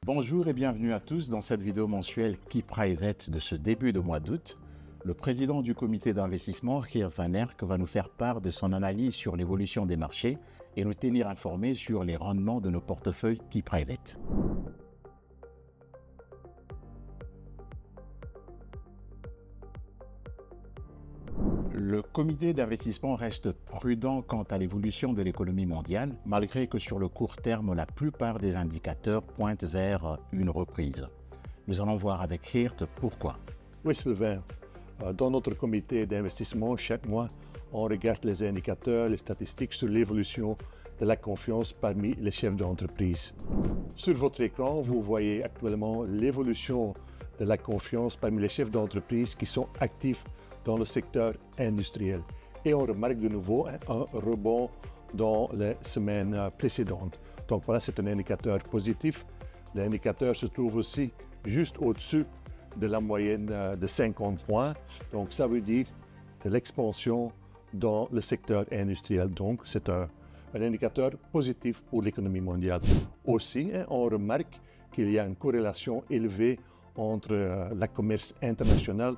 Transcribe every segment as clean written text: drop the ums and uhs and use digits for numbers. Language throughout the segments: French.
Bonjour et bienvenue à tous dans cette vidéo mensuelle Key Private de ce début de mois d'août. Le président du comité d'investissement, Geert Van Erck, va nous faire part de son analyse sur l'évolution des marchés et nous tenir informés sur les rendements de nos portefeuilles Key Private. Le comité d'investissement reste prudent quant à l'évolution de l'économie mondiale, malgré que sur le court terme, la plupart des indicateurs pointent vers une reprise. Nous allons voir avec Geert pourquoi. Oui, Sylvain. Dans notre comité d'investissement, chaque mois, on regarde les indicateurs, les statistiques sur l'évolution de la confiance parmi les chefs d'entreprise. Sur votre écran, vous voyez actuellement l'évolution de la confiance parmi les chefs d'entreprise qui sont actifs dans le secteur industriel. Et on remarque de nouveau un rebond dans les semaines précédentes. Donc voilà, c'est un indicateur positif. L'indicateur se trouve aussi juste au-dessus de la moyenne de 50 points. Donc ça veut dire de l'expansion dans le secteur industriel. Donc c'est un indicateur positif pour l'économie mondiale. Aussi, on remarque qu'il y a une corrélation élevée entre le commerce international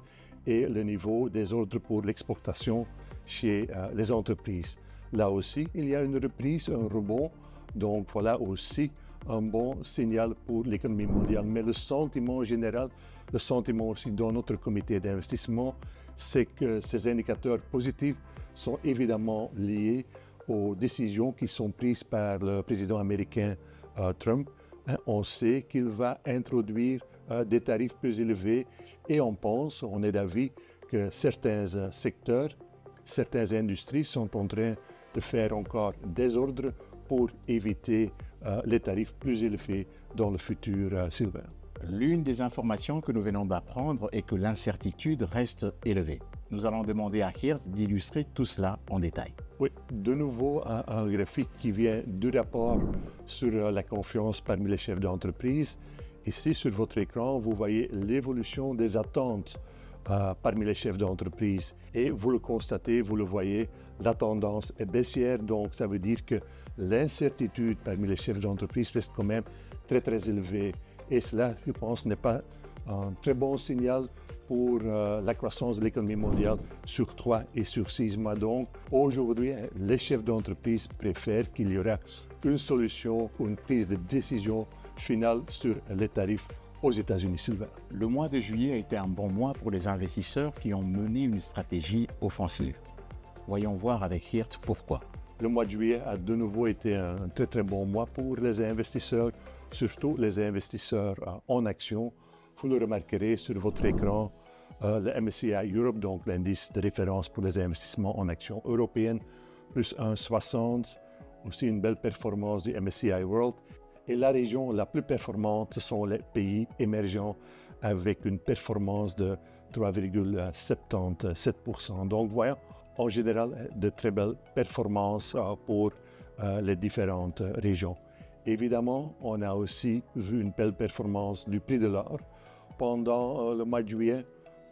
et le niveau des ordres pour l'exportation chez les entreprises. Là aussi, il y a une reprise, un rebond, donc voilà aussi un bon signal pour l'économie mondiale. Mais le sentiment général, le sentiment aussi dans notre comité d'investissement, c'est que ces indicateurs positifs sont évidemment liés aux décisions qui sont prises par le président américain Trump. On sait qu'il va introduire des tarifs plus élevés et on est d'avis que certains secteurs, certaines industries sont en train de faire encore des ordres pour éviter les tarifs plus élevés dans le futur, Sylvain. L'une des informations que nous venons d'apprendre est que l'incertitude reste élevée. Nous allons demander à Geert d'illustrer tout cela en détail. Oui, de nouveau un graphique qui vient du rapport sur la confiance parmi les chefs d'entreprise. Ici, sur votre écran, vous voyez l'évolution des attentes parmi les chefs d'entreprise. Et vous le constatez, vous le voyez, la tendance est baissière. Donc, ça veut dire que l'incertitude parmi les chefs d'entreprise reste quand même très élevée. Et cela, je pense, n'est pas un très bon signal pour la croissance de l'économie mondiale sur 3 et sur 6 mois. Donc, aujourd'hui, les chefs d'entreprise préfèrent qu'il y aura une solution ou une prise de décision finale sur les tarifs aux États-Unis, Sylvain. Le mois de juillet a été un bon mois pour les investisseurs qui ont mené une stratégie offensive. Voyons voir avec Geert pourquoi. Le mois de juillet a de nouveau été un très bon mois pour les investisseurs, surtout les investisseurs en actions. Vous le remarquerez sur votre écran, le MSCI Europe, donc l'indice de référence pour les investissements en actions européennes, plus 1,60, aussi une belle performance du MSCI World. Et la région la plus performante, ce sont les pays émergents avec une performance de 3,77%. Donc voyons en général de très belles performances pour les différentes régions. Évidemment, on a aussi vu une belle performance du prix de l'or pendant le mois de juillet,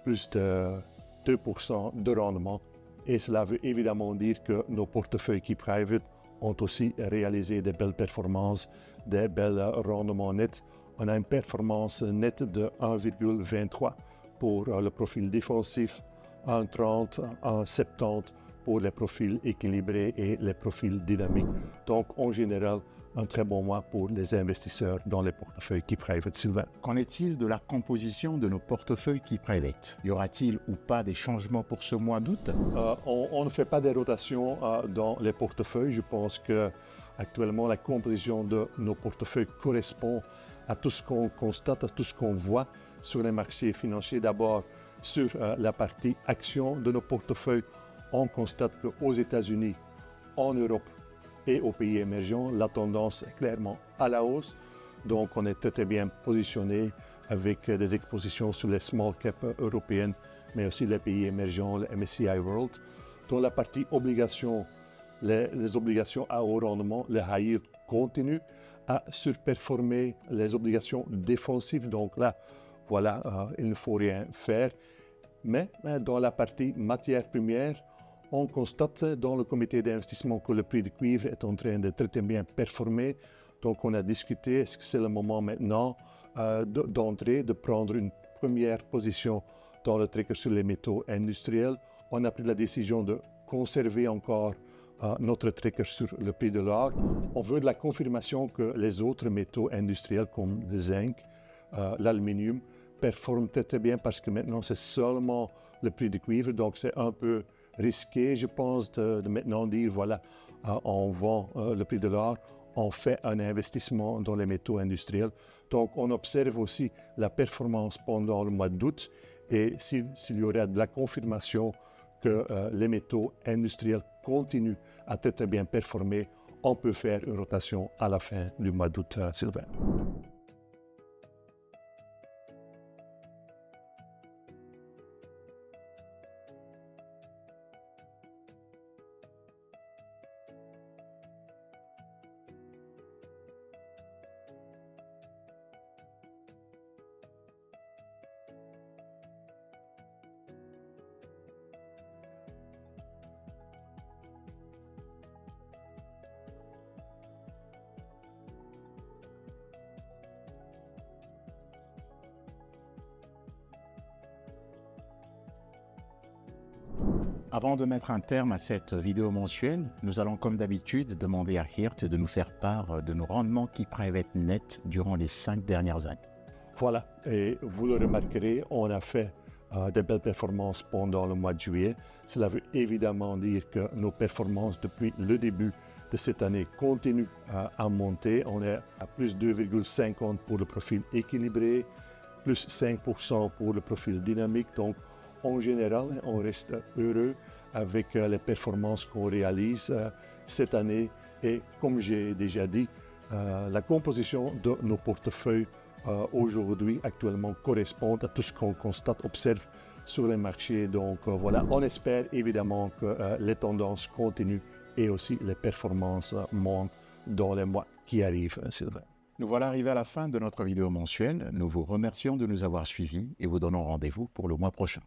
plus de 2% de rendement. Et cela veut évidemment dire que nos portefeuilles Key Private ont aussi réalisé des belles performances, des belles rendements nets. On a une performance nette de 1,23 pour le profil défensif, 1,30, 1,70 pour les profils équilibrés et les profils dynamiques. Donc, en général, un très bon mois pour les investisseurs dans les portefeuilles Key Private, Sylvain. Qu'en est-il de la composition de nos portefeuilles Key Private? Y aura-t-il ou pas des changements pour ce mois d'août? On ne fait pas des rotations dans les portefeuilles. Je pense que actuellement la composition de nos portefeuilles correspond à tout ce qu'on constate, à tout ce qu'on voit sur les marchés financiers. D'abord, sur la partie actions de nos portefeuilles, on constate qu'aux États-Unis, en Europe et aux pays émergents, la tendance est clairement à la hausse. Donc, on est très bien positionné avec des expositions sur les small cap européennes, mais aussi les pays émergents, le MSCI World. Dans la partie obligations, les obligations à haut rendement, les high yield continuent à surperformer les obligations défensives. Donc là, voilà, il ne faut rien faire. Mais dans la partie matières premières, on constate dans le comité d'investissement que le prix du cuivre est en train de très bien performer. Donc on a discuté, est-ce que c'est le moment maintenant d'entrer, de prendre une première position dans le tracker sur les métaux industriels. On a pris la décision de conserver encore notre tracker sur le prix de l'or. On veut de la confirmation que les autres métaux industriels comme le zinc, l'aluminium, performent très bien parce que maintenant c'est seulement le prix du cuivre, donc c'est un peu risqué, je pense, de maintenant dire voilà, on vend le prix de l'or, on fait un investissement dans les métaux industriels. Donc on observe aussi la performance pendant le mois d'août et s'il y aurait de la confirmation que les métaux industriels continuent à très bien performer, on peut faire une rotation à la fin du mois d'août, Sylvain. Avant de mettre un terme à cette vidéo mensuelle, nous allons comme d'habitude demander à Geert de nous faire part de nos rendements Key Private Net durant les 5 dernières années. Voilà, et vous le remarquerez, on a fait de belles performances pendant le mois de juillet. Cela veut évidemment dire que nos performances depuis le début de cette année continuent à monter. On est à plus 2,50 pour le profil équilibré, plus 5% pour le profil dynamique. Donc, en général, on reste heureux avec les performances qu'on réalise cette année. Et comme j'ai déjà dit, la composition de nos portefeuilles aujourd'hui, actuellement, correspond à tout ce qu'on constate, observe sur les marchés. Donc voilà, on espère évidemment que les tendances continuent et aussi les performances montent dans les mois qui arrivent, Sylvain. Nous voilà arrivés à la fin de notre vidéo mensuelle. Nous vous remercions de nous avoir suivis et vous donnons rendez-vous pour le mois prochain.